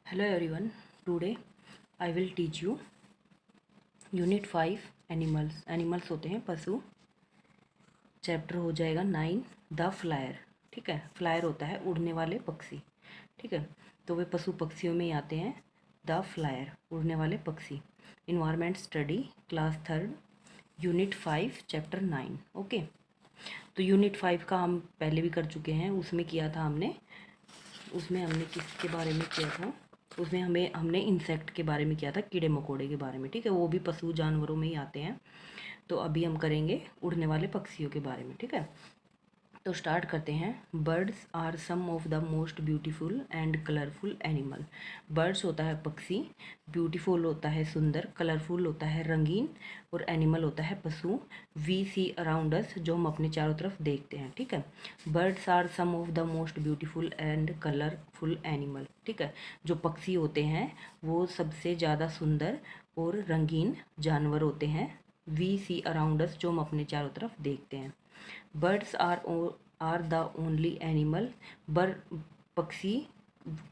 Hello everyone, today I will teach you unit 5 animals. Animals होते हैं पशु। Chapter हो जाएगा 9 द फ्लायर। ठीक है, फ्लायर होता है उड़ने वाले पक्षी। ठीक है, तो वे पशु पक्षियों में ही आते हैं। द फ्लायर उड़ने वाले पक्षी। Environment study class 3 unit 5 chapter 9। Okay, तो यूनिट 5 का हम पहले भी कर चुके हैं। उसमें किया था हमने किसके बारे में किया था? उसमें हमने इंसेक्ट के बारे में किया था, कीड़े मकोड़े के बारे में। ठीक है, वो भी पशु जानवरों में ही आते हैं। तो अभी हम करेंगे उड़ने वाले पक्षियों के बारे में। ठीक है, तो स्टार्ट करते हैं। Birds are some of the most beautiful and colourful animal. Birds होता है पक्षी, ब्यूटीफुल होता है सुंदर, कलरफुल होता है रंगीन, और एनिमल होता है पशु। वी सी अराउंड अस, जो हम अपने चारों तरफ देखते हैं। ठीक है, birds are some of the most beautiful and colourful animal. ठीक है, जो पक्षी होते हैं वो सबसे ज़्यादा सुंदर और रंगीन जानवर होते हैं। वी सी अराउंड अस, जो हम अपने चारों तरफ देखते हैं। Birds are the only animal. पक्षी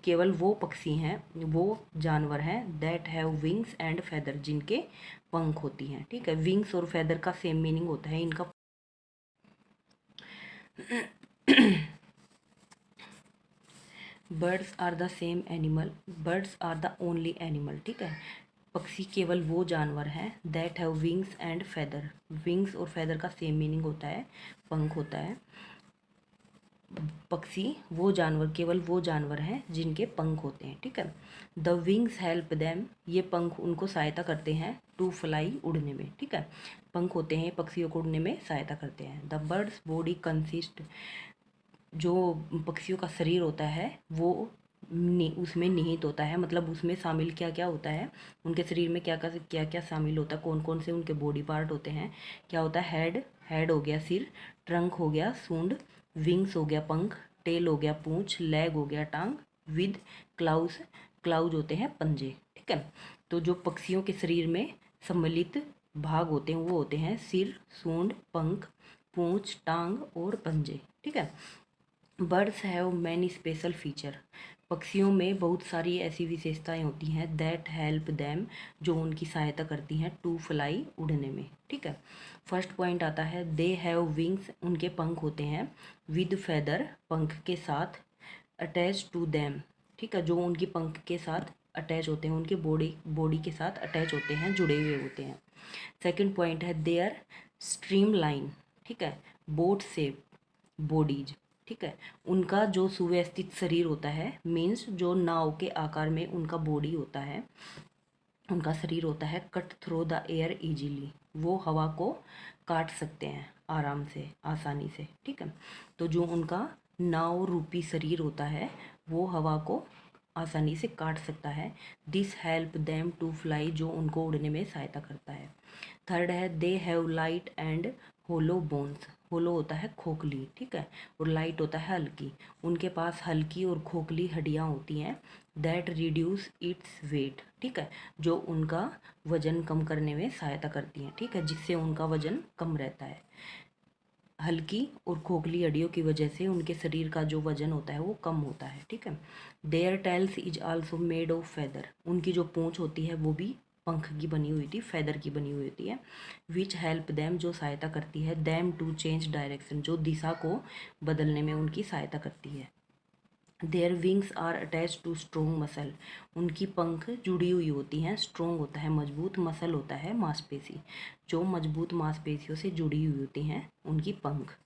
केवल वो पक्षी हैं, वो जानवर हैं that have wings and feather, जिनके पंख होती हैं। ठीक है, विंग्स और फेदर का सेम मीनिंग होता है इनका। Birds are the same animal, birds are the only animal. ठीक है, पक्षी केवल वो जानवर हैं that have wings and feather. Wings और फेदर का सेम मीनिंग होता है, पंख होता है। पक्षी वो जानवर, केवल वो जानवर हैं जिनके पंख होते हैं। ठीक है, द विंग्स हेल्प देम, ये पंख उनको सहायता करते हैं टू फ्लाई, उड़ने में। ठीक है, पंख होते हैं पक्षियों को उड़ने में सहायता करते हैं। द बर्ड्स बॉडी कंसिस्ट, जो पक्षियों का शरीर होता है वो उसमें निहित होता है, मतलब उसमें शामिल क्या क्या होता है, उनके शरीर में क्या क्या शामिल होता है, कौन कौन से उनके बॉडी पार्ट होते हैं। क्या होता है? हेड हो गया सिर, ट्रंक हो गया सूंड, विंग्स हो गया पंख, टेल हो गया पूंछ, लेग हो गया टांग, विद क्लाउज, क्लाउज होते हैं पंजे। ठीक है, तो जो पक्षियों के शरीर में सम्मिलित भाग होते हैं वो होते हैं सिर, सूंड, पंख, पूंछ, टांग और पंजे। ठीक है, birds have many special feature, पक्षियों में बहुत सारी ऐसी विशेषताएं होती हैं दैट हेल्प देम, जो उनकी सहायता करती हैं टू फ्लाई, उड़ने में। ठीक है, फर्स्ट पॉइंट आता है दे हैव विंग्स, उनके पंख होते हैं, विद फेदर, पंख के साथ, अटैच टू देम। ठीक है, जो उनकी पंख के साथ अटैच होते हैं, उनके बॉडी के साथ अटैच होते हैं, जुड़े हुए होते हैं। सेकंड पॉइंट है देयर स्ट्रीम लाइन। ठीक है, बोट शेप बॉडीज। ठीक है, उनका जो सुव्यवस्थित शरीर होता है, मीन्स जो नाव के आकार में उनका बॉडी होता है, उनका शरीर होता है, cut through the air easily, वो हवा को काट सकते हैं आराम से, आसानी से। ठीक है, तो जो उनका नाव रूपी शरीर होता है वो हवा को आसानी से काट सकता है। This help them to fly, जो उनको उड़ने में सहायता करता है। थर्ड है they have light and hollow bones, hollow होता है खोखली। ठीक है, और लाइट होता है हल्की, उनके पास हल्की और खोखली हड्डियाँ होती हैं दैट रिड्यूस इट्स वेट। ठीक है, जो उनका वजन कम करने में सहायता करती हैं। ठीक है, जिससे उनका वजन कम रहता है। हल्की और खोखली हड्डियों की वजह से उनके शरीर का जो वजन होता है वो कम होता है। ठीक है, there tales is also made of feather, उनकी जो पूंछ होती है वो भी पंख की बनी हुई थी, फेदर की बनी हुई होती है। विच हेल्प देम, जो सहायता करती है, देम टू चेंज डायरेक्शन, जो दिशा को बदलने में उनकी सहायता करती है। Their wings are attach to strong muscle, उनकी पंख जुड़ी हुई होती हैं, स्ट्रोंग होता है मजबूत, मसल होता है मांसपेशी, जो मजबूत मांसपेशियों से जुड़ी हुई होती हैं उनकी पंख।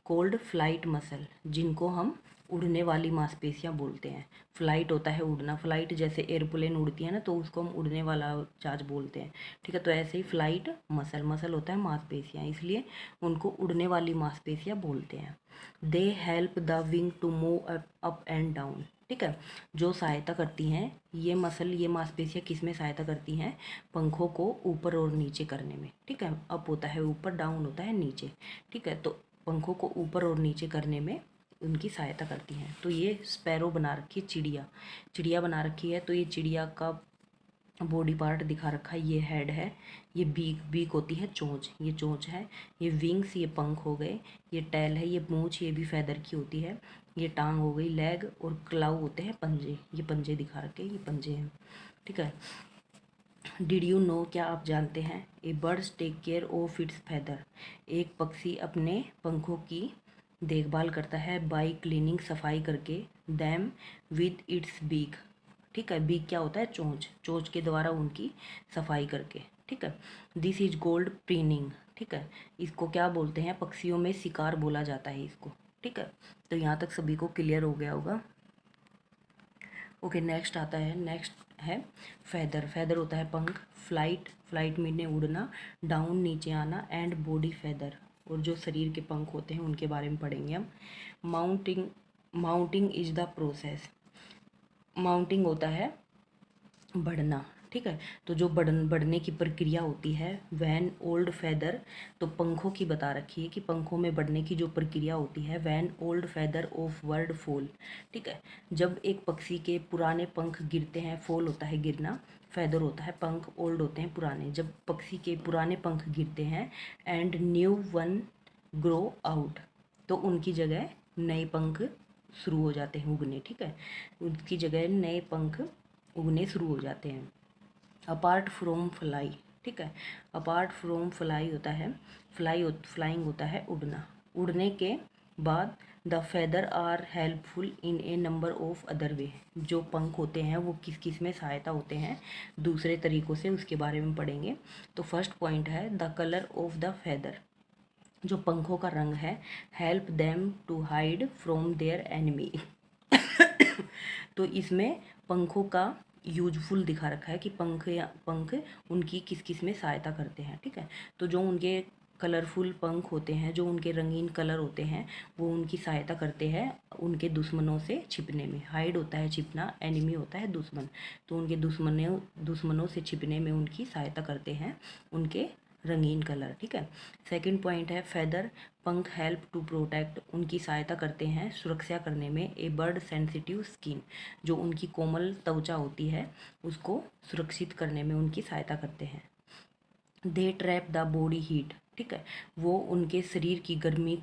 कोल्ड फ्लाइट मसल, जिनको हम उड़ने वाली मांसपेशियां बोलते हैं। फ्लाइट होता है उड़ना, फ्लाइट जैसे एयरप्लेन उड़ती है ना, तो उसको हम उड़ने वाला जहाज बोलते हैं। ठीक है, तो ऐसे ही फ्लाइट मसल, मसल होता है मांसपेशियां, इसलिए उनको उड़ने वाली मांसपेशियां बोलते हैं। They help the wing to move up and down. ठीक है, जो सहायता करती हैं ये मसल, ये मांसपेशियां किस में सहायता करती हैं? पंखों को ऊपर और नीचे करने में। ठीक है, अप होता है ऊपर, डाउन होता है नीचे। ठीक है, तो पंखों को ऊपर और नीचे करने में उनकी सहायता करती हैं। तो ये स्पैरो बना रखी है, चिड़िया, चिड़िया बना रखी है। तो ये चिड़िया का बॉडी पार्ट दिखा रखा है, ये हेड है, ये बीक, बीक होती है चोंच, ये चोंच है, ये विंग्स, ये पंख हो गए, ये टैल है, ये मूंछ, ये भी फैदर की होती है, ये टांग हो गई लेग, और क्लाउ होते हैं पंजे, ये पंजे दिखा रखे, ये पंजे हैं, ठीक है। डिड यू नो, क्या आप जानते हैं, a birds take care of its feather, एक पक्षी अपने पंखों की देखभाल करता है बाई क्लीनिंग, सफाई करके, दैम विद इट्स बीक, ठीक है। बीक क्या होता है, चोंच, चोंच के द्वारा उनकी सफाई करके, ठीक है। दिस इज गोल्ड प्रीनिंग, ठीक है, इसको क्या बोलते हैं, पक्षियों में शिकार बोला जाता है इसको, ठीक है। तो यहाँ तक सभी को क्लियर हो गया होगा। ओके, नेक्स्ट आता है, नेक्स्ट है फैदर, फैदर होता है पंख, फ्लाइट, फ्लाइट मीने उड़ना, डाउन नीचे आना, एंड बॉडी फैदर, और जो शरीर के पंख होते हैं उनके बारे में पढ़ेंगे हम। Mounting, mounting is the process, mounting होता है बढ़ना, ठीक है। तो जो बढ़ने की प्रक्रिया होती है, वैन ओल्ड फैदर, तो पंखों की बता रखी है कि पंखों में बढ़ने की जो प्रक्रिया होती है, when old feather of bird fall, ठीक है। जब एक पक्षी के पुराने पंख गिरते हैं, फॉल होता है गिरना, फैदर होता है पंख, ओल्ड होते हैं पुराने, जब पक्षी के पुराने पंख गिरते हैं, and new one grow out, तो उनकी जगह नए पंख शुरू हो जाते हैं उगने, ठीक है, उनकी जगह नए पंख उगने शुरू हो जाते हैं। अपार्ट फ्रॉम फ्लाई, ठीक है, अपार्ट फ्रॉम फ्लाई होता है, फ्लाइंग होता है उड़ना, उड़ने के बाद the feather are helpful in a number of other way, जो पंख होते हैं वो किस किस में सहायता होते हैं दूसरे तरीक़ों से, उसके बारे में पढ़ेंगे। तो फर्स्ट पॉइंट है the colour of the feather, जो पंखों का रंग है, help them to hide from their enemy तो इसमें पंखों का यूजफुल दिखा रखा है कि पंख उनकी किस किस में सहायता करते हैं, ठीक है। तो जो उनके कलरफुल पंख होते हैं, जो उनके रंगीन कलर होते हैं, वो उनकी सहायता करते हैं उनके दुश्मनों से छिपने में, हाइड होता है छिपना, एनिमी होता है दुश्मन, तो उनके दुश्मनों से छिपने में उनकी सहायता करते हैं उनके रंगीन कलर, ठीक है। सेकंड पॉइंट है फेदर, पंख हेल्प टू प्रोटेक्ट, उनकी सहायता करते हैं सुरक्षा करने में, ए बर्ड सेंसिटिव स्किन, जो उनकी कोमल त्वचा होती है उसको सुरक्षित करने में उनकी सहायता करते हैं। दे ट्रैप द बॉडी हीट, ठीक है, वो उनके शरीर की गर्मी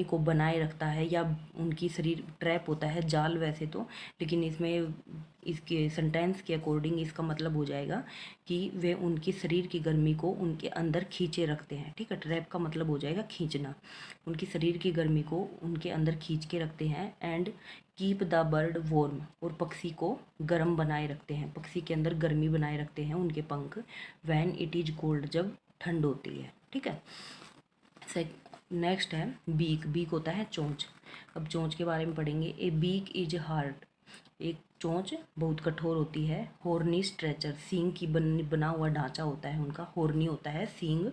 को बनाए रखता है, या उनकी शरीर ट्रैप होता है जाल वैसे तो, लेकिन इसमें इसके सेंटेंस के अकॉर्डिंग इसका मतलब हो जाएगा कि वे उनकी शरीर की गर्मी को उनके अंदर खींचे रखते हैं, ठीक है। ट्रैप का मतलब हो जाएगा खींचना, उनकी शरीर की गर्मी को उनके अंदर खींच के रखते हैं, and keep the bird warm, और पक्षी को गर्म बनाए रखते हैं, पक्षी के अंदर गर्मी बनाए रखते हैं उनके पंख, वैन इट इज कोल्ड, जब ठंड होती है, ठीक है। नेक्स्ट है बीक, बीक होता है चोंच, अब चोंच के बारे में पढ़ेंगे। ए बीक इज हार्ड, एक चोंच बहुत कठोर होती है, होर्नी स्ट्रेचर, सींग की बना हुआ ढांचा होता है उनका, होर्नी होता है सींग,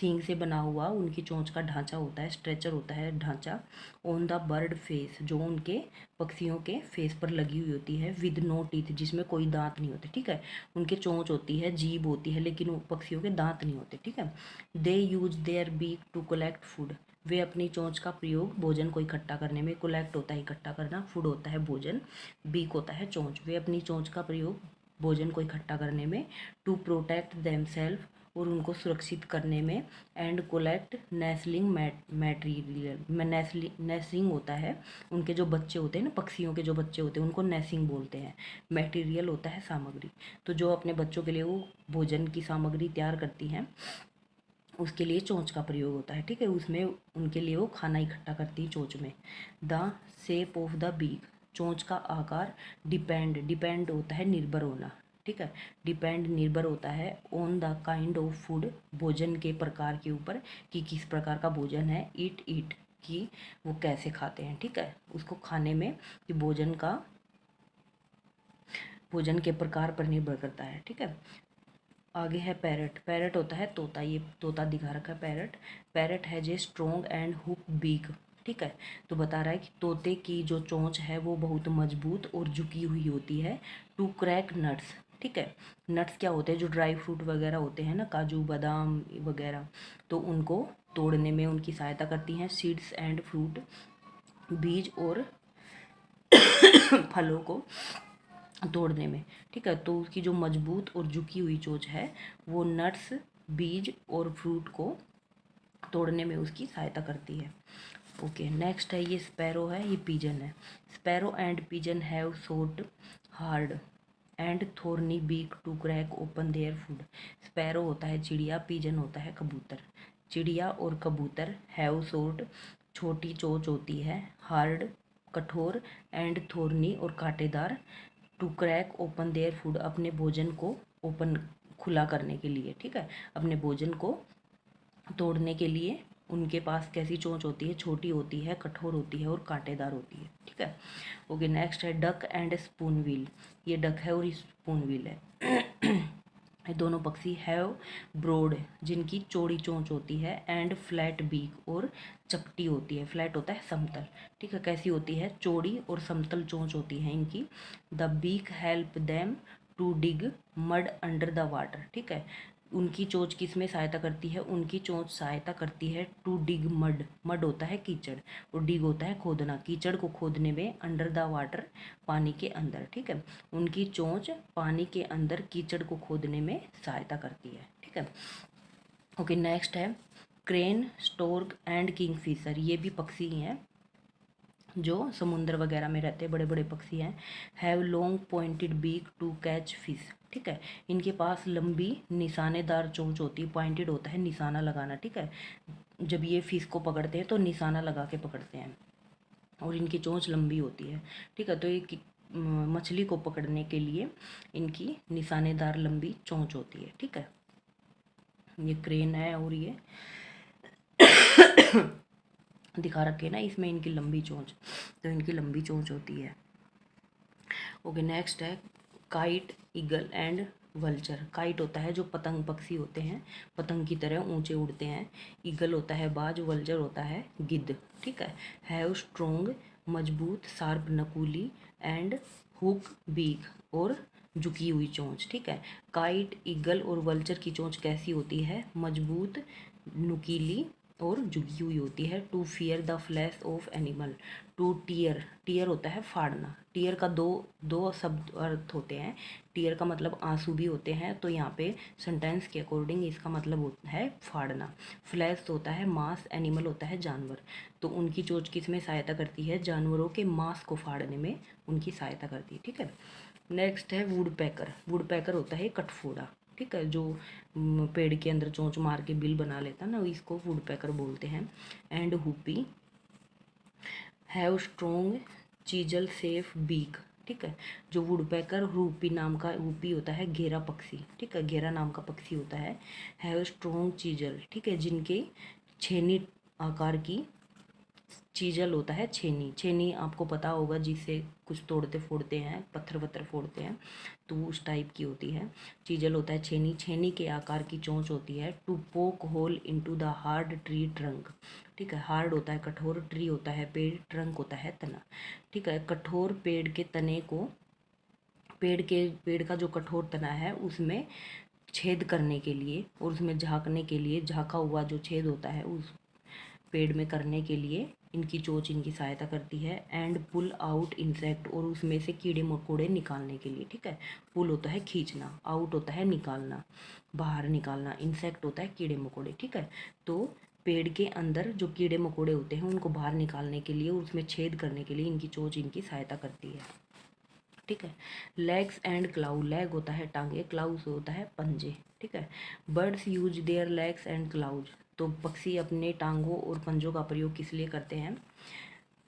सींग से बना हुआ उनकी चोंच का ढांचा होता है, स्ट्रेचर होता है ढांचा, ऑन द बर्ड फेस, जो उनके पक्षियों के फेस पर लगी हुई होती है, विद नो टीथ, जिसमें कोई दांत नहीं होते, ठीक है। उनके चोंच होती है, जीभ होती है, लेकिन वो पक्षियों के दांत नहीं होते, ठीक है। They use their beak to collect food, वे अपनी चोंच का प्रयोग भोजन को इकट्ठा करने में, कलेक्ट होता है इकट्ठा करना, फूड होता है भोजन, बीक होता है चोंच, वे अपनी चोंच का प्रयोग भोजन को इकट्ठा करने में, टू प्रोटेक्ट देमसेल्फ, और उनको सुरक्षित करने में, एंड कोलेक्ट नेस्लिंग मैटेरियल, नेस्लिंग होता है उनके जो बच्चे होते हैं ना, पक्षियों के जो बच्चे होते हैं उनको नेसिंग बोलते हैं, मैटेरियल होता है सामग्री, तो जो अपने बच्चों के लिए वो भोजन की सामग्री तैयार करती हैं उसके लिए चोंच का प्रयोग होता है, ठीक है, उसमें उनके लिए वो खाना इकट्ठा करती है चोंच में। The shape of the beak, चोंच का आकार, डिपेंड होता है निर्भर होना, ठीक है, डिपेंड निर्भर होता है, on the kind of food, भोजन के प्रकार के ऊपर कि किस प्रकार का भोजन है, ईट कि वो कैसे खाते हैं, ठीक है, उसको खाने में कि भोजन के प्रकार पर निर्भर करता है, ठीक है। आगे है पैरट, पैरट होता है तोता, ये तोता दिखा रखा है पैरट, पैरट है जे स्ट्रोंग एंड हुक बीक, ठीक है, तो बता रहा है कि तोते की जो चोंच है वो बहुत मजबूत और झुकी हुई होती है, टू क्रैक नट्स, ठीक है, नट्स क्या होते हैं, जो ड्राई फ्रूट वगैरह होते हैं ना, काजू बादाम वगैरह, तो उनको तोड़ने में उनकी सहायता करती हैं, सीड्स एंड फ्रूट, बीज और फलों को तोड़ने में, ठीक है। तो उसकी जो मजबूत और झुकी हुई चोंच है वो नट्स, बीज और फ्रूट को तोड़ने में उसकी सहायता करती है। ओके, नेक्स्ट है ये स्पैरो है, ये पिजन है। Sparrow and pigeon have short, hard and thorny beak to crack open their food. Sparrow होता है चिड़िया, पिजन होता है कबूतर। चिड़िया और कबूतर हैव शॉर्ट, छोटी चोंच होती है, हार्ड कठोर, एंड थोर्नी और कांटेदार, to crack open their food अपने भोजन को ओपन खुला करने के लिए, ठीक है। अपने भोजन को तोड़ने के लिए उनके पास कैसी चोंच होती है, छोटी होती है, कठोर होती है और कांटेदार होती है, ठीक है। ओके, नेक्स्ट है डक एंड स्पून व्हील। ये डक है और ये स्पून व्हील है। ये दोनों पक्षी हैव ब्रॉड, जिनकी चौड़ी चोंच होती है, एंड फ्लैट बीक और चपटी होती है। फ्लैट होता है समतल, ठीक है। कैसी होती है, चौड़ी और समतल चोंच होती है इनकी। The beak help them to dig mud under the water, ठीक है। उनकी चोंच किस में सहायता करती है, उनकी चोंच सहायता करती है टू डिग मड, मड होता है कीचड़ और डिग होता है खोदना, कीचड़ को खोदने में, अंडर द वाटर पानी के अंदर, ठीक है। उनकी चोंच पानी के अंदर कीचड़ को खोदने में सहायता करती है, ठीक है। ओके, नेक्स्ट है क्रेन, स्टोर्क एंड किंगफिशर। ये भी पक्षी ही हैं जो समुद्र वगैरह में रहते हैं, बड़े बड़े पक्षी हैं। Have long pointed beak to catch fish, ठीक है। इनके पास लंबी निशानेदार चोंच होती है, पॉइंटेड होता है निशाना लगाना, ठीक है। जब ये फिश को पकड़ते हैं तो निशाना लगा के पकड़ते हैं और इनकी चोंच लंबी होती है, ठीक है। तो ये मछली को पकड़ने के लिए इनकी निशानेदार लंबी चोंच होती है, ठीक है। ये क्रेन है और ये दिखा रखे ना इसमें इनकी लंबी चोंच, तो इनकी लंबी चोंच होती है। ओके, नेक्स्ट है kite, eagle and vulture. Kite होता है जो पतंग पक्षी होते हैं, पतंग की तरह ऊंचे उड़ते हैं। ईगल होता है बाज, वल्चर होता है गिद्ध, ठीक है। हैव स्ट्रोंग, मजबूत, शार्प नकूली, एंड हुक बीक और झुकी हुई चोंच, ठीक है। काइट, ईगल और वल्चर की चोंच कैसी होती है, मजबूत, नुकीली और झुकी हुई होती है। To fear the flesh of animal, to tear, tear होता है फाड़ना। टीयर का दो दो शब्द अर्थ होते हैं। टीयर का मतलब आंसू भी होते हैं, तो यहाँ पे सेंटेंस के अकॉर्डिंग इसका मतलब होता है फाड़ना। फ्लैश होता है मांस, एनिमल होता है जानवर, तो उनकी चोंच किस में सहायता करती है, जानवरों के मांस को फाड़ने में उनकी सहायता करती है, ठीक है। नेक्स्ट है वुड पैकर। वुड पैकर होता है कठफोड़ा, ठीक है, जो पेड़ के अंदर चोंच मार के बिल बना लेता है ना, इसको वुड पैकर बोलते हैं। And hoopoe have strong chisel shaped beak, ठीक है। जो वुड पैकर, रूपी नाम का, रूपी होता है घेरा पक्षी, ठीक है, घेरा नाम का पक्षी होता है। हैव स्ट्रोंग चीजल, ठीक है, जिनके छेनी आकार की, चीजल होता है छेनी, छेनी आपको पता होगा जिससे कुछ तोड़ते फोड़ते हैं, पत्थर वत्थर फोड़ते हैं, तो उस टाइप की होती है। चीजल होता है छेनी, छेनी के आकार की चोंच होती है। To poke hole into the hard tree trunk, ठीक है। हार्ड होता है कठोर, ट्री होता है पेड़, ट्रंक होता है तना, ठीक है। कठोर पेड़ के तने को, पेड़ का जो कठोर तना है उसमें छेद करने के लिए और उसमें झांकने के लिए, झांका हुआ जो छेद होता है उस पेड़ में करने के लिए इनकी चोंच इनकी सहायता करती है। एंड पुल आउट इंसेक्ट, और उसमें से कीड़े मकोड़े निकालने के लिए, ठीक है। पुल होता है खींचना, आउट होता है निकालना, बाहर निकालना, इंसेक्ट होता है कीड़े मकोड़े, ठीक है। तो पेड़ के अंदर जो कीड़े मकोड़े होते हैं उनको बाहर निकालने के लिए, उसमें छेद करने के लिए इनकी चोंच इनकी सहायता करती है, ठीक है। लेग्स एंड क्लाउ, लेग होता है टांगे, क्लाउज होता है पंजे, ठीक है। Birds use their legs and claws, तो पक्षी अपने टांगों और पंजों का प्रयोग किस लिए करते हैं,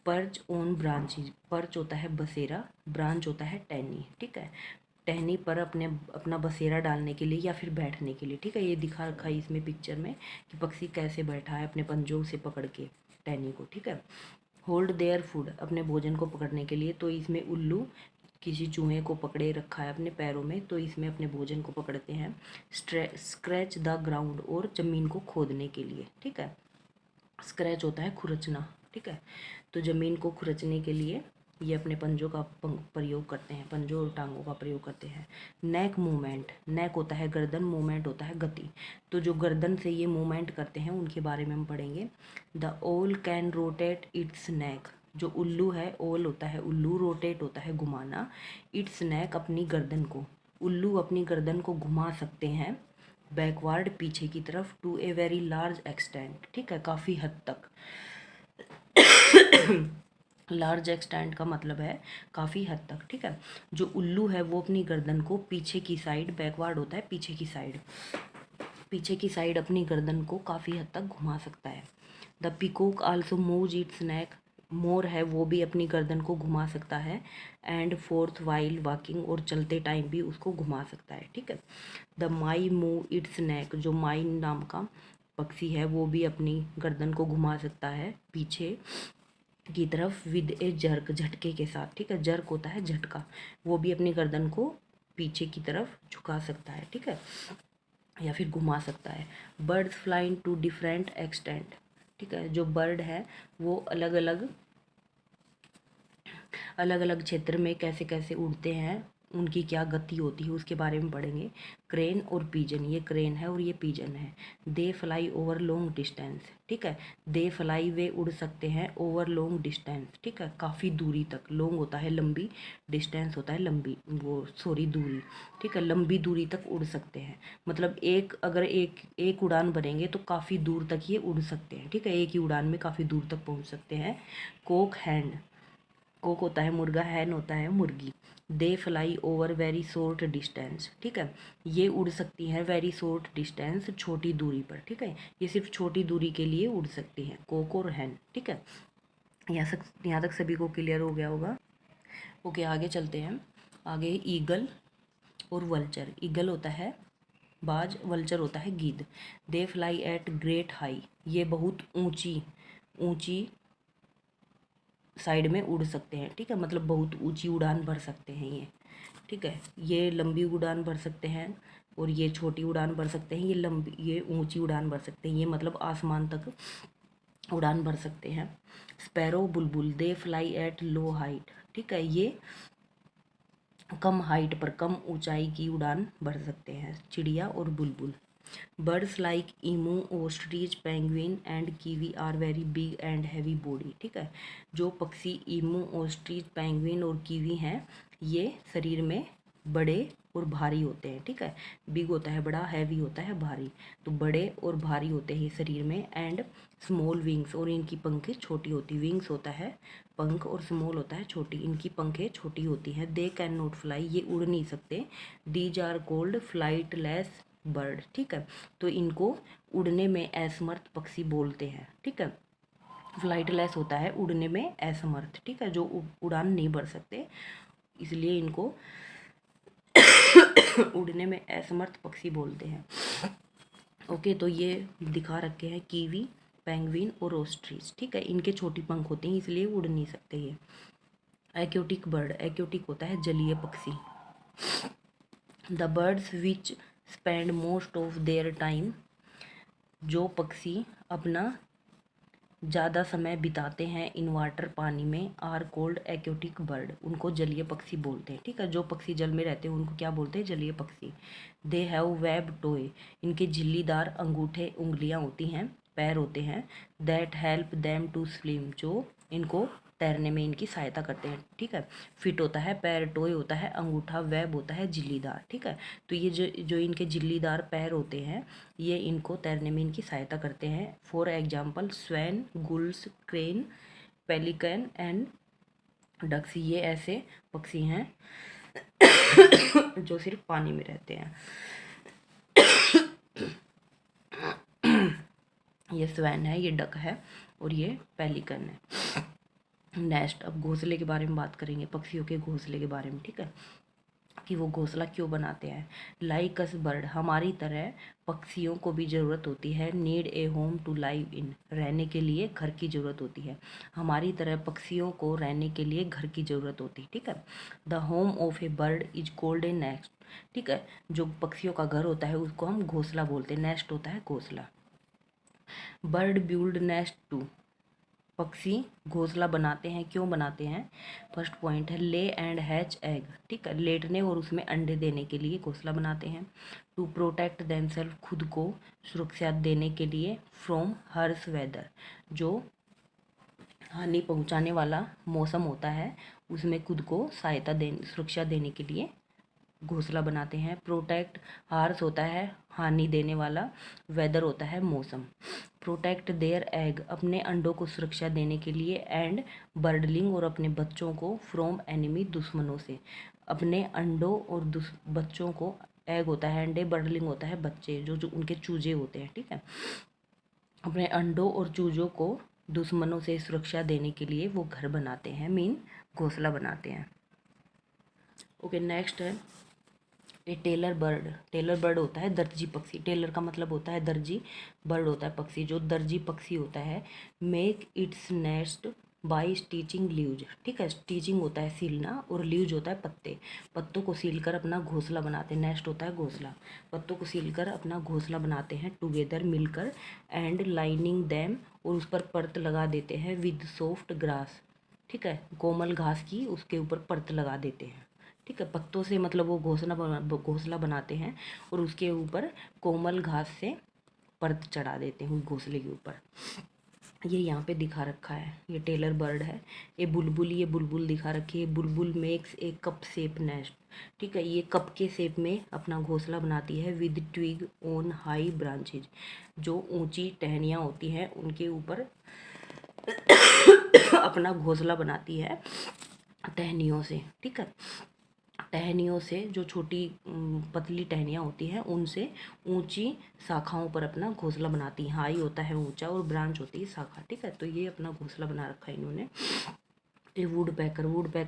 पर्च ऑन ब्रांचेज, पर्च होता है बसेरा, ब्रांच होता है टहनी, ठीक है। टहनी पर अपना बसेरा डालने के लिए या फिर बैठने के लिए, ठीक है। ये दिखा रखा है इसमें पिक्चर में कि पक्षी कैसे बैठा है अपने पंजों से पकड़ के टहनी को, ठीक है। होल्ड देयर फूड, अपने भोजन को पकड़ने के लिए, तो इसमें उल्लू किसी चूहे को पकड़े रखा है अपने पैरों में, तो इसमें अपने भोजन को पकड़ते हैं। स्क्रैच द ग्राउंड, और जमीन को खोदने के लिए, ठीक है। स्क्रैच होता है खुरचना, ठीक है। तो जमीन को खुरचने के लिए ये अपने पंजों का प्रयोग करते हैं, पंजों और टांगों का प्रयोग करते हैं। नेक मूवमेंट, नेक होता है गर्दन, मूवमेंट होता है गति, तो जो गर्दन से ये मूवमेंट करते हैं उनके बारे में हम पढ़ेंगे। द ओल कैन रोटेट इट्स नेक, जो उल्लू है, ओवल होता है उल्लू, रोटेट होता है घुमाना, इट्स नेक अपनी गर्दन को, उल्लू अपनी गर्दन को घुमा सकते हैं बैकवर्ड पीछे की तरफ, to a very large extent, ठीक है, काफ़ी हद तक। लार्ज एक्सटेंट का मतलब है काफ़ी हद तक, ठीक है। जो उल्लू है वो अपनी गर्दन को पीछे की साइड, बैकवर्ड होता है पीछे की साइड, पीछे की साइड अपनी गर्दन को काफ़ी हद तक घुमा सकता है। The peacock also moves its neck, मोर है वो भी अपनी गर्दन को घुमा सकता है, एंड फोर्थ वाइल वॉकिंग, और चलते टाइम भी उसको घुमा सकता है, ठीक है। द माई मूव इट्स नेक, जो माई नाम का पक्षी है वो भी अपनी गर्दन को घुमा सकता है पीछे की तरफ, विद ए जर्क, झटके के साथ, ठीक है, जर्क होता है झटका, वो भी अपनी गर्दन को पीछे की तरफ झुका सकता है, ठीक है, या फिर घुमा सकता है। Birds flying to different extent, ठीक है, जो बर्ड है वो अलग अलग क्षेत्र में कैसे कैसे उड़ते हैं, उनकी क्या गति होती है उसके बारे में पढ़ेंगे। क्रेन और पीजन, ये क्रेन है और ये पीजन है। They fly over long distance, ठीक है, दे फ्लाई वे उड़ सकते हैं, ओवर लॉन्ग डिस्टेंस, ठीक है, काफ़ी दूरी तक, लॉन्ग होता है लंबी, डिस्टेंस होता है लंबी, वो सॉरी दूरी, ठीक है, लंबी दूरी तक उड़ सकते हैं, मतलब अगर एक उड़ान भरेंगे तो काफ़ी दूर तक ये उड़ सकते हैं, ठीक है, एक ही उड़ान में काफ़ी दूर तक पहुंच सकते हैं। कोक हैंड, कोक होता है मुर्गा, हैन होता है मुर्गी। They fly over very short distance, ठीक है, ये उड़ सकती हैं वेरी शॉर्ट डिस्टेंस, छोटी दूरी पर, ठीक है, ये सिर्फ छोटी दूरी के लिए उड़ सकती हैं, कोक और हैन, ठीक है। यहाँ तक सभी को क्लियर हो गया होगा। ओके, आगे चलते हैं। आगे ईगल और वल्चर। ईगल होता है बाज, वल्चर होता है गिद्ध। They fly at great high, ये बहुत ऊंची ऊंची साइड में उड़ सकते हैं, ठीक है, मतलब बहुत ऊंची उड़ान भर सकते हैं ये, ठीक है, ये लंबी उड़ान भर सकते हैं और ये छोटी उड़ान भर सकते हैं, ये ऊंची उड़ान भर सकते हैं, ये मतलब आसमान तक उड़ान भर सकते हैं। Sparrow Bulbul, they fly at low height, ठीक है, ये कम हाइट पर, कम ऊंचाई की उड़ान भर सकते हैं, चिड़िया और बुलबुल। Birds like emu, ostrich, penguin and kiwi are very big and heavy body, ठीक है, जो पक्षी ईमू, ओस्ट्रिच, पेंगुइन और कीवी हैं ये शरीर में बड़े और भारी होते हैं, ठीक है, बिग होता है बड़ा, हैवी होता है भारी, तो बड़े और भारी होते हैं शरीर में, एंड स्मॉल विंग्स, और इनकी पंखें छोटी होती, विंग्स होता है पंख और स्मॉल होता है छोटी, इनकी पंखें छोटी होती हैं। दे कैन नॉट फ्लाई, ये उड़ नहीं सकते। These are called flightless bird, ठीक है, तो इनको उड़ने में असमर्थ पक्षी बोलते हैं, ठीक है, फ्लाइटलेस होता है उड़ने में असमर्थ, ठीक है, जो उड़ान नहीं भर सकते, इसलिए इनको उड़ने में असमर्थ पक्षी बोलते हैं। ओके, तो ये दिखा रखे हैं कीवी, पेंगुइन और ओस्ट्रिच, ठीक है, इनके छोटी पंख होते हैं इसलिए उड़ नहीं सकते ये। एक्योटिक बर्ड, एक्योटिक होता है जलीय पक्षी। The birds which spend most of their time, जो पक्षी अपना ज़्यादा समय बिताते हैं इन वाटर, पानी में, आर कोल्ड एक्योटिक बर्ड, उनको जलीय पक्षी बोलते हैं, ठीक है, जो पक्षी जल में रहते हैं उनको क्या बोलते हैं, जलीय पक्षी। दे हैव वेब टोए, इनके झिल्लीदार अंगूठे, उंगलियां होती हैं, पैर होते हैं। That help them to swim, जो इनको तैरने में इनकी सहायता करते हैं, ठीक है, फिट होता है पैर, टोए होता है अंगूठा, वेब होता है झिल्लीदार, ठीक है, तो ये जो इनके झिल्लीदार पैर होते हैं ये इनको तैरने में इनकी सहायता करते हैं। For example swan, gulls, crane, pelican and ducks, ये ऐसे पक्षी हैं जो सिर्फ पानी में रहते हैं। ये स्वैन है, ये डक है और ये पेलिकन है। नेस्ट, अब घोंसले के बारे में बात करेंगे, पक्षियों के घोंसले के बारे में, ठीक है, कि वो घोंसला क्यों बनाते हैं। लाइक अस बर्ड, हमारी तरह पक्षियों को भी ज़रूरत होती है, need a home to live in, रहने के लिए घर की ज़रूरत होती है, हमारी तरह पक्षियों को रहने के लिए घर की ज़रूरत होती है, ठीक है। The home of A bird is called A nest, ठीक है, जो पक्षियों का घर होता है उसको हम घोंसला बोलते हैं, नेस्ट होता है घोंसला। बर्ड बिल्ड नेस्ट टू, पक्षी घोंसला बनाते हैं, क्यों बनाते हैं। फर्स्ट पॉइंट है ले एंड हैच एग, ठीक है, लेटने और उसमें अंडे देने के लिए घोंसला बनाते हैं। टू प्रोटेक्ट देमसेल्फ, खुद को सुरक्षा देने के लिए। फ्रॉम हर्श वेदर, जो हानि पहुंचाने वाला मौसम होता है उसमें खुद को सुरक्षा देने के लिए घोंसला बनाते हैं। प्रोटेक्ट हार्स होता है हानि देने वाला, वेदर होता है मौसम। प्रोटेक्ट देयर एग अपने अंडों को सुरक्षा देने के लिए, एंड बर्डलिंग और अपने बच्चों को, फ्रॉम एनिमी दुश्मनों से। अपने अंडों और बच्चों को, एग होता है अंडे, बर्डलिंग होता है बच्चे जो उनके चूजे होते हैं, ठीक है। अपने अंडों और चूजों को दुश्मनों से सुरक्षा देने के लिए वो घर बनाते हैं, मीन घोंसला बनाते हैं। ओके, नेक्स्ट है ये टेलर बर्ड। टेलर बर्ड होता है दर्जी पक्षी। टेलर का मतलब होता है दर्जी, बर्ड होता है पक्षी। जो दर्जी पक्षी होता है, make its nest by stitching leaves, ठीक है। स्टीचिंग होता है सीलना और लीव्स होता है पत्ते। पत्तों को सीलकर अपना घोंसला बनाते हैं। नेस्ट होता है घोंसला। पत्तों को सीलकर अपना घोंसला बनाते हैं टुगेदर मिलकर, एंड लाइनिंग दैम और उस पर परत लगा देते हैं, विद सॉफ्ट ग्रास, ठीक है। कोमल घास की उसके ऊपर परत लगा देते हैं, ठीक है। पत्तों से मतलब वो घोंसला बनाते हैं और उसके ऊपर कोमल घास से परत चढ़ा देते हैं उस घोंसले के ऊपर। ये यहाँ पे दिखा रखा है, ये टेलर बर्ड है। ये बुलबुल दिखा रखी है। बुलबुल makes a cup shape nest, ठीक है। ये कप के शेप में अपना घोंसला बनाती है, with twig on high branches, जो ऊंची टहनियाँ होती हैं उनके ऊपर अपना घोंसला बनाती है टहनियों से, ठीक है। टहनियों से, जो छोटी पतली टहनियाँ होती हैं उनसे ऊंची शाखाओं पर अपना घोंसला बनाती हैं। हाई होता है ऊंचा और ब्रांच होती है शाखा, ठीक है। तो ये अपना घोंसला बना रखा है इन्होंने। ये वुड पैकर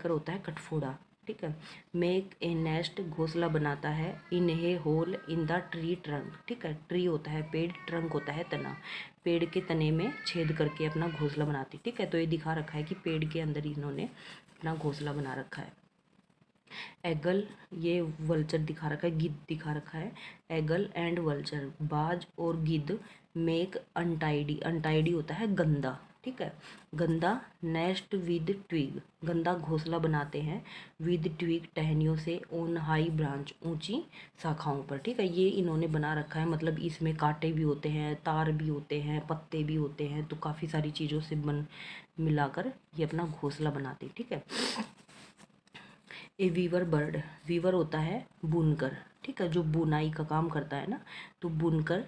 होता है कठफोड़ा, ठीक है। मेक ए नेस्ट घोंसला बनाता है, in a hole in the tree trunk, ठीक है। ट्री होता है पेड़, ट्रंक होता है तना। पेड़ के तने में छेद करके अपना घोंसला बनाती, ठीक है। तो ये दिखा रखा है कि पेड़ के अंदर इन्होंने अपना घोंसला बना रखा है। एगल, ये वल्चर दिखा रखा है, गिद्ध दिखा रखा है। एगल एंड वल्चर, बाज और गिद्ध, मेक अनटाइडी, अनटाइडी होता है गंदा, ठीक है। गंदा नेस्ट विद ट्विग, गंदा घोंसला बनाते हैं, विद ट्विग टहनियों से, ऑन हाई ब्रांच ऊंची शाखाओं पर, ठीक है। ये इन्होंने बना रखा है, मतलब इसमें कांटे भी होते हैं, तार भी होते हैं, पत्ते भी होते हैं, तो काफ़ी सारी चीज़ों से मिलाकर ये अपना घोंसला बनाते हैं, ठीक है। ए वीवर बर्ड, वीवर होता है बुनकर, ठीक है, जो बुनाई का काम करता है ना। तो बुनकर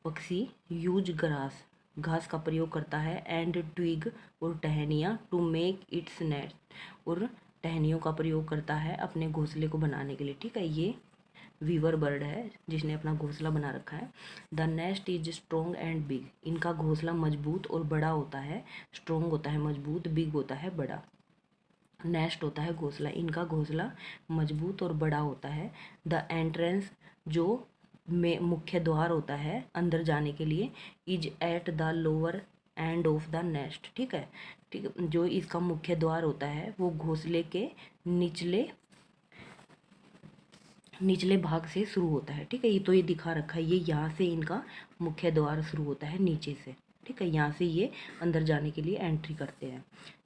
पक्षी यूज ग्रास, घास का प्रयोग करता है, एंड ट्विग और टहनियाँ, टू मेक इट्स नेस्ट, और टहनियों का प्रयोग करता है अपने घोंसले को बनाने के लिए, ठीक है। ये वीवर बर्ड है जिसने अपना घोंसला बना रखा है। The nest is strong and big, इनका घोंसला मजबूत और बड़ा होता है। स्ट्रोंग होता है मजबूत, बिग होता है बड़ा। नेस्ट होता है घोंसला, इनका घोंसला मजबूत और बड़ा होता है। द एंट्रेंस, जो में मुख्य द्वार होता है अंदर जाने के लिए, is at the lower end of the nest, ठीक है। ठीक है, जो इसका मुख्य द्वार होता है वो घोंसले के निचले भाग से शुरू होता है, ठीक है। ये तो ये दिखा रखा है, ये यहाँ से इनका मुख्य द्वार शुरू होता है नीचे से, ठीक है। यहाँ से ये अंदर जाने के लिए एंट्री करते हैं,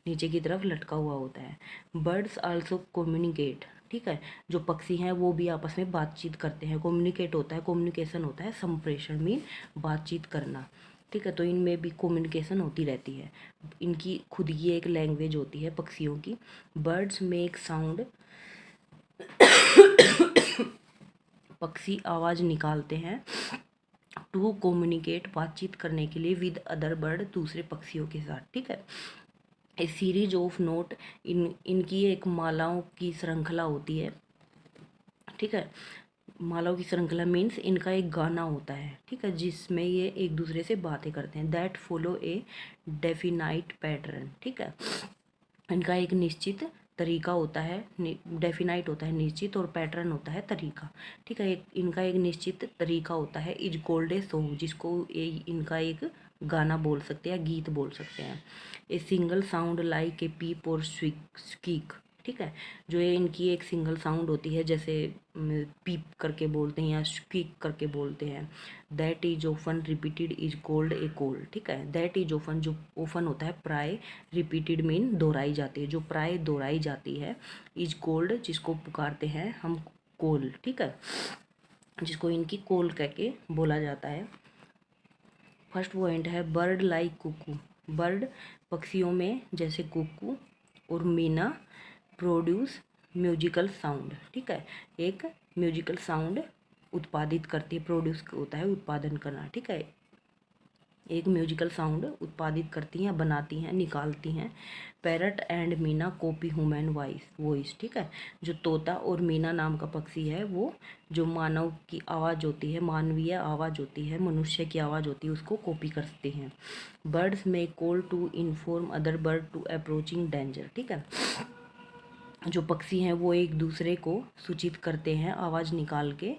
नीचे की तरफ लटका हुआ होता है। बर्ड्स आल्सो कम्युनिकेट, ठीक है। जो पक्षी हैं वो भी आपस में बातचीत करते हैं। कम्युनिकेट होता है, कम्युनिकेशन होता है संप्रेषण, मीन बातचीत करना, ठीक है। तो इनमें भी कम्युनिकेशन होती रहती है। इनकी खुद की एक लैंग्वेज होती है पक्षियों की। बर्ड्स मेक साउंड, पक्षी आवाज़ निकालते हैं, टू कम्युनिकेट बातचीत करने के लिए, विद अदर बर्ड दूसरे पक्षियों के साथ, ठीक है। ए सीरीज ऑफ नोट, इनकी एक मालाओं की श्रृंखला होती है, ठीक है। मालाओं की श्रृंखला मीन्स इनका एक गाना होता है, ठीक है, जिसमें ये एक दूसरे से बातें करते हैं। That follow A definite pattern, ठीक है। इनका एक निश्चित तरीका होता है, डेफिनाइट होता है निश्चित, और पैटर्न होता है तरीका, ठीक है। इनका एक निश्चित तरीका होता है। इज कॉल्ड ए सॉन्ग, जिसको इनका एक गाना बोल सकते हैं, गीत बोल सकते हैं। A single sound like a peep or squeak, ठीक है। जो ये इनकी एक सिंगल साउंड होती है, जैसे पीप करके बोलते हैं या स्क्वीक करके बोलते हैं। That is often repeated is called a call, ठीक है। दैट इज ओफन, जो ओफन होता है प्राय, रिपीटेड मीन दोहराई जाती है, जो प्राय दोहराई जाती है। इज कॉल्ड, जिसको पुकारते हैं हम कॉल, ठीक है, जिसको इनकी कॉल कह के बोला जाता है। फर्स्ट पॉइंट है बर्ड लाइक कुकू, बर्ड पक्षियों में जैसे कुकू और मीना प्रोड्यूस म्यूजिकल साउंड, ठीक है, एक म्यूजिकल साउंड उत्पादित करती है, प्रोड्यूस होता है उत्पादन करना, ठीक है, एक म्यूजिकल साउंड उत्पादित करती हैं, बनाती हैं, निकालती हैं। Parrot and Meena copy human voice, ठीक है, जो तोता और मीना नाम का पक्षी है वो जो मानव की आवाज़ होती है, मानवीय आवाज़ होती है, मनुष्य की आवाज़ होती है, उसको कॉपी करते हैं। बर्ड्स में call to inform other bird to approaching danger, ठीक है, जो पक्षी हैं वो एक दूसरे को सूचित करते हैं आवाज़ निकाल के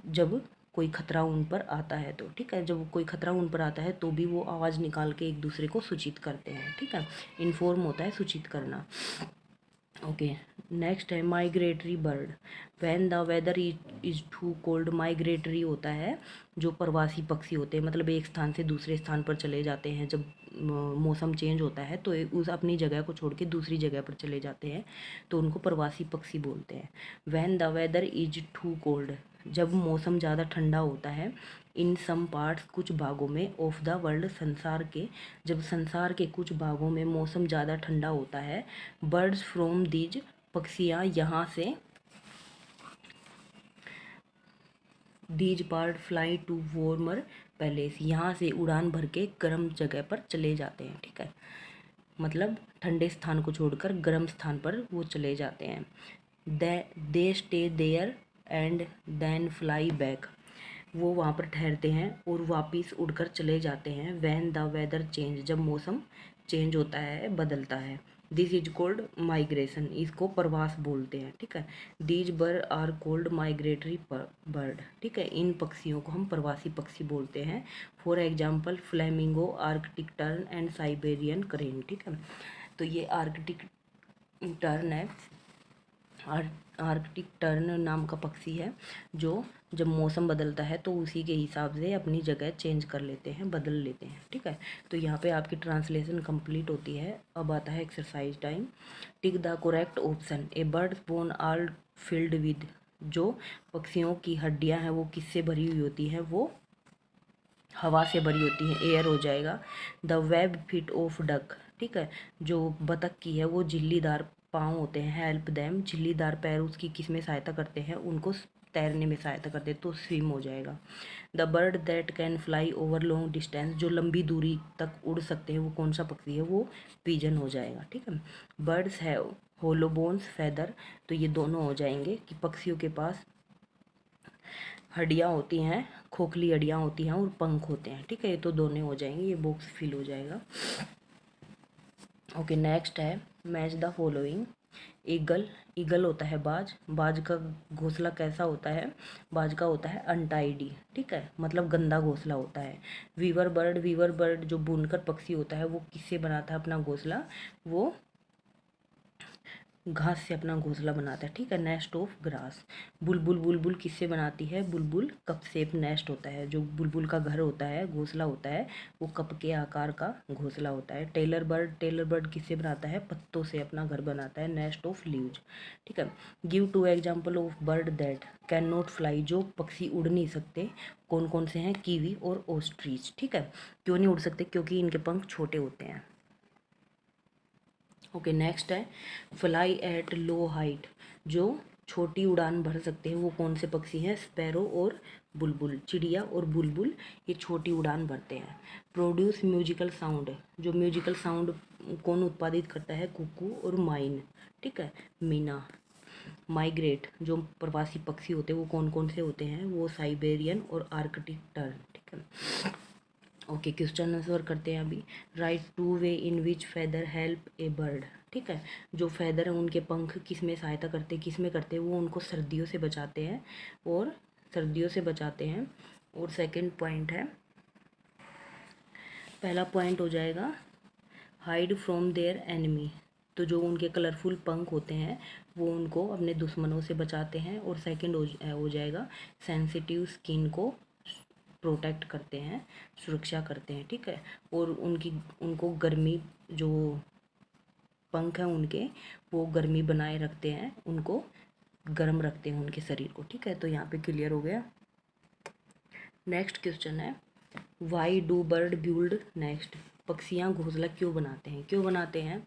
जब कोई खतरा उन पर आता है तो, ठीक है, जब कोई खतरा उन पर आता है तो भी वो आवाज़ निकाल के एक दूसरे को सूचित करते हैं, ठीक है, इन्फॉर्म होता है सूचित करना। ओके, नेक्स्ट है migratory bird. When the weather is too cold, migratory होता है जो प्रवासी पक्षी होते हैं, मतलब एक स्थान से दूसरे स्थान पर चले जाते हैं, जब मौसम चेंज होता है तो उस अपनी जगह को छोड़ के दूसरी जगह पर चले जाते हैं तो उनको प्रवासी पक्षी बोलते हैं। When the weather is too cold, जब मौसम ज़्यादा ठंडा होता है, इन सम पार्ट्स, कुछ भागों में, ऑफ द वर्ल्ड, संसार के, जब संसार के कुछ भागों में मौसम ज़्यादा ठंडा होता है, बर्ड्स फ्रॉम दीज, पक्षियाँ यहाँ से, these part fly to warmer places, यहाँ से उड़ान भर के गर्म जगह पर चले जाते हैं, ठीक है, मतलब ठंडे स्थान को छोड़कर गर्म स्थान पर वो चले जाते हैं। They stay there and then fly back, वो वहाँ पर ठहरते हैं और वापस उड़कर चले जाते हैं। व्हेन द वेदर चेंज, जब मौसम चेंज होता है, बदलता है। दिस इज कॉल्ड माइग्रेशन, इसको प्रवास बोलते हैं, ठीक है। These bird are called migratory bird, ठीक है, इन पक्षियों को हम प्रवासी पक्षी बोलते हैं। For example flamingo, Arctic tern and Siberian crane, ठीक है, तो ये आर्कटिक टर्न है, आर्कटिक टर्न नाम का पक्षी है जो जब मौसम बदलता है तो उसी के हिसाब से अपनी जगह चेंज कर लेते हैं, बदल लेते हैं, ठीक है। तो यहाँ पे आपकी ट्रांसलेशन कंप्लीट होती है। अब आता है exercise time. Tick the correct option. A bird's bone are filled with, जो पक्षियों की हड्डियाँ हैं वो किससे भरी हुई होती हैं, वो हवा से भरी होती है, एयर हो जाएगा। The web fit of duck, ठीक है, जो बतख की है वो झिल्लीदार पाँव होते हैं। हेल्प दैम, झिल्लीदार पैर उसकी किस में सहायता करते हैं, उनको तैरने में सहायता करते हैं, तो स्विम हो जाएगा। The bird that can fly over long distance, जो लंबी दूरी तक उड़ सकते हैं वो कौन सा पक्षी है, वो पिजन हो जाएगा, ठीक है। Birds have hollow bones feather, तो ये दोनों हो जाएंगे कि पक्षियों के पास हड्डियाँ होती हैं, खोखली हड्डियाँ होती हैं और पंख होते हैं, ठीक है, ये तो दोनों हो जाएंगे, ये बॉक्स फिल हो जाएगा। ओके, नेक्स्ट है match the following. Eagle, eagle होता है बाज, बाज का घोंसला कैसा होता है, बाज का होता है अनटाइडी, ठीक है, मतलब गंदा घोंसला होता है। वीवर बर्ड, वीवर बर्ड जो बुनकर पक्षी होता है वो किससे बनाता है अपना घोंसला, वो घास से अपना घोंसला बनाता है, ठीक है, नेस्ट ऑफ ग्रास। बुलबुल, बुलबुल किससे बनाती है, बुलबुल कप शेप नेस्ट होता है, जो बुलबुल का घर होता है, घोंसला होता है, वो कप के आकार का घोंसला होता है। टेलर बर्ड, टेलर बर्ड किससे बनाता है, पत्तों से अपना घर बनाता है, नेस्ट ऑफ लीव्स, ठीक है। Give two example of bird that can not fly, जो पक्षी उड़ नहीं सकते, कौन कौन से हैं, कीवी और ऑस्ट्रिच, ठीक है। क्यों नहीं उड़ सकते, क्योंकि इनके पंख छोटे होते हैं। ओके, नेक्स्ट है फ्लाई एट लो हाइट, जो छोटी उड़ान भर सकते हैं वो कौन से पक्षी हैं, स्पैरो और बुलबुल, चिड़िया और बुलबुल ये छोटी उड़ान भरते हैं। प्रोड्यूस म्यूजिकल साउंड, जो म्यूजिकल साउंड कौन उत्पादित करता है, कुकू और माइन, ठीक है, मीना। माइग्रेट, जो प्रवासी पक्षी होते हैं वो कौन कौन से होते हैं, वो साइबेरियन और आर्कटिक टर्न, ठीक है। ओके, क्वेश्चन आंसर करते हैं अभी। राइट टू वे इन विच फेदर हेल्प ए बर्ड, ठीक है, जो फेदर है उनके पंख किस में सहायता करते हैं, किस में करते हैं, वो उनको सर्दियों से बचाते हैं और सर्दियों से बचाते हैं। और सेकंड पॉइंट है, पहला पॉइंट हो जाएगा हाइड फ्रॉम देयर एनिमी, तो जो उनके कलरफुल पंख होते हैं वो उनको अपने दुश्मनों से बचाते हैं। और सेकंड हो जाएगा सेंसिटिव स्किन को प्रोटेक्ट करते हैं, सुरक्षा करते हैं, ठीक है। और उनको गर्मी, जो पंख हैं उनके वो गर्मी बनाए रखते हैं, उनको गर्म रखते हैं उनके शरीर को, ठीक है। तो यहाँ पे क्लियर हो गया। नेक्स्ट क्वेश्चन है why do bird build next, पक्षियाँ घोंसला क्यों बनाते हैं? क्यों बनाते हैं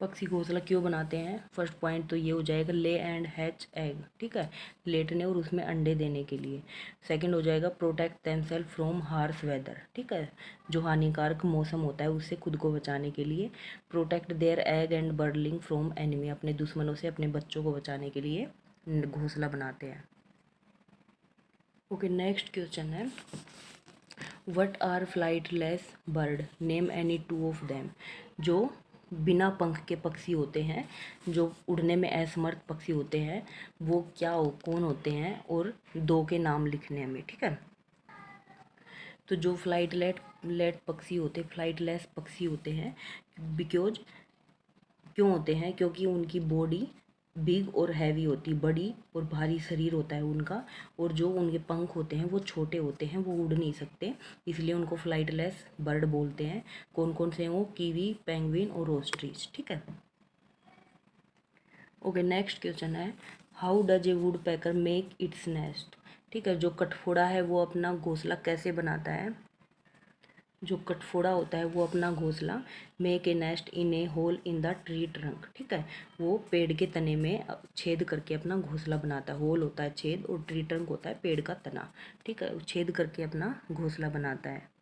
पक्षी घोंसला क्यों बनाते हैं? फर्स्ट पॉइंट तो ये हो जाएगा ले एंड हैच एग, ठीक है, लेटने और उसमें अंडे देने के लिए। सेकंड हो जाएगा protect themselves from harsh weather, ठीक है, जो हानिकारक मौसम होता है उससे खुद को बचाने के लिए। Protect their egg and birdling from enemy, अपने दुश्मनों से अपने बच्चों को बचाने के लिए घोंसला बनाते हैं। ओके, नेक्स्ट क्वेश्चन है what are flightless bird, name any two of them. जो बिना पंख के पक्षी होते हैं, जो उड़ने में असमर्थ पक्षी होते हैं, वो कौन होते हैं, और दो के नाम लिखने में, ठीक है। तो जो फ्लाइटलेस पक्षी होते हैं, बिकॉज क्यों होते हैं? क्योंकि उनकी बॉडी बिग और हैवी होती, बड़ी और भारी शरीर होता है उनका, और जो उनके पंख होते हैं वो छोटे होते हैं, वो उड़ नहीं सकते, इसलिए उनको फ्लाइटलेस बर्ड बोलते हैं। कौन कौन से हैं वो? कीवी, पेंगुइन और ऑस्ट्रिच, ठीक है। ओके, नेक्स्ट क्वेश्चन है how does a would packer make its nest, ठीक है। जो कठफोड़ा है वो अपना घोंसला कैसे बनाता है? जो कठफोड़ा होता है वो अपना घोंसला make a nest in a hole in the tree trunk, ठीक है, वो पेड़ के तने में छेद करके अपना घोंसला बनाता है। होल होता है छेद, और ट्री ट्रंक होता है पेड़ का तना, ठीक है, छेद करके अपना घोंसला बनाता है।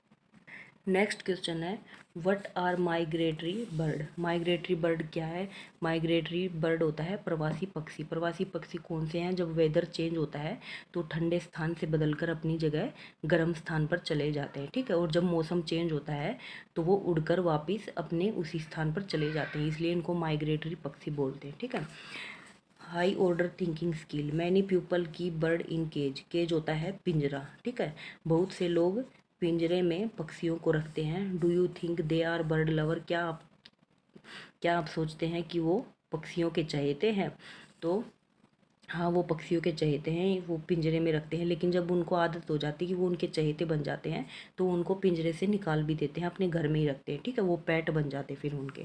नेक्स्ट क्वेश्चन है what are migratory bird. Migratory bird क्या है? माइग्रेटरी बर्ड होता है प्रवासी पक्षी। प्रवासी पक्षी कौन से हैं? जब वेदर चेंज होता है तो ठंडे स्थान से बदलकर अपनी जगह गर्म स्थान पर चले जाते हैं, ठीक है, और जब मौसम चेंज होता है तो वो उड़कर वापस अपने उसी स्थान पर चले जाते हैं, इसलिए इनको माइग्रेटरी पक्षी बोलते हैं, ठीक है। High order thinking skill, many people की बर्ड इन केज। केज होता है पिंजरा, ठीक है, बहुत से लोग पिंजरे में पक्षियों को रखते हैं। Do you think they are bird lover, क्या आप सोचते हैं कि वो पक्षियों के चहेते हैं? तो हाँ, वो पक्षियों के चहेते हैं, वो पिंजरे में रखते हैं, लेकिन जब उनको आदत हो जाती है कि वो उनके चहेते बन जाते हैं तो उनको पिंजरे से निकाल भी देते हैं, अपने घर में ही रखते हैं, ठीक है, वो पेट बन जाते हैं फिर उनके।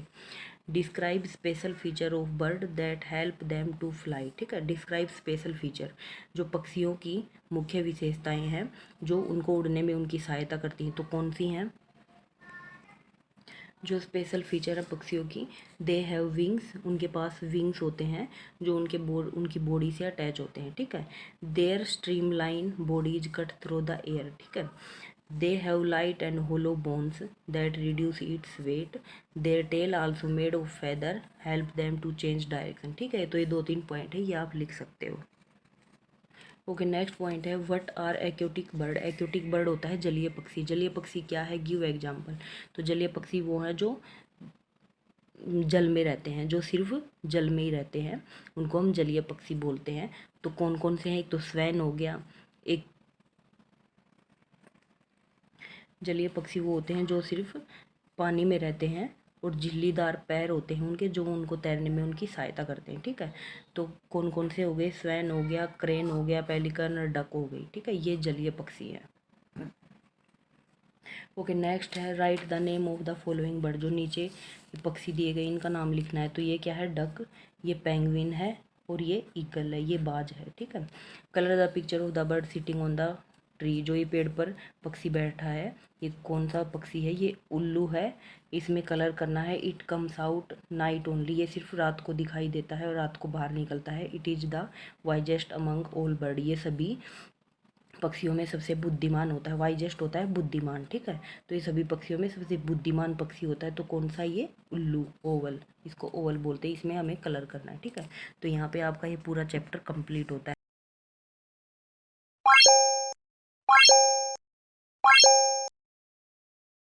Describe special feature of bird that help them to fly, ठीक है, डिस्क्राइब स्पेशल फीचर, जो पक्षियों की मुख्य विशेषताएं हैं जो उनको उड़ने में उनकी सहायता करती हैं, तो कौन सी हैं? जो स्पेशल फीचर है पक्षियों की, दे हैव विंग्स, उनके पास विंग्स होते हैं जो उनकी बॉडी से अटैच होते हैं, ठीक है। Their streamline body is cut through the air, ठीक है। They have light and hollow bones that reduce its weight. Their tail also made of feather help them to change direction, ठीक है। तो ये 2-3 पॉइंट है, ये आप लिख सकते हो। ओके, नेक्स्ट पॉइंट है व्हाट आर एक्योटिक बर्ड। एक्योटिक बर्ड होता है जलीय पक्षी। जलीय पक्षी क्या है? Give example. तो जलीय पक्षी वो हैं जो जल में रहते हैं, जो सिर्फ जल में ही रहते हैं, उनको हम जलीय पक्षी बोलते हैं। तो कौन कौन से हैं? एक तो स्वैन हो गया, एक जलीय पक्षी वो होते हैं जो सिर्फ पानी में रहते हैं और झिल्लीदार पैर होते हैं उनके, जो उनको तैरने में उनकी सहायता करते हैं, ठीक है। तो कौन कौन से हो गए? स्वैन हो गया, क्रेन हो गया, पेलिकन और डक हो गई, ठीक है, ये जलीय पक्षी है। ओके, नेक्स्ट है right the name of the following bird. जो नीचे पक्षी दिए गए इनका नाम लिखना है। तो ये क्या है? डक, ये पेंगुइन है, और ये ईगल है, ये बाज है, ठीक है। Colour the picture of the bird sitting on the tree. जो ये पेड़ पर पक्षी बैठा है, ये कौन सा पक्षी है? ये उल्लू है। इसमें कलर करना है it comes out night only, ये सिर्फ रात को दिखाई देता है और रात को बाहर निकलता है। It is the wisest among all bird, ये सभी पक्षियों में सबसे बुद्धिमान होता है। वाइजेस्ट होता है बुद्धिमान, ठीक है। तो ये सभी पक्षियों में सबसे बुद्धिमान पक्षी होता है। तो कौन सा? ये उल्लू, ओवल, इसको ओवल बोलते हैं। इसमें हमें कलर करना है, ठीक है। तो यहाँ पे आपका ये पूरा चैप्टर कंप्लीट होता है।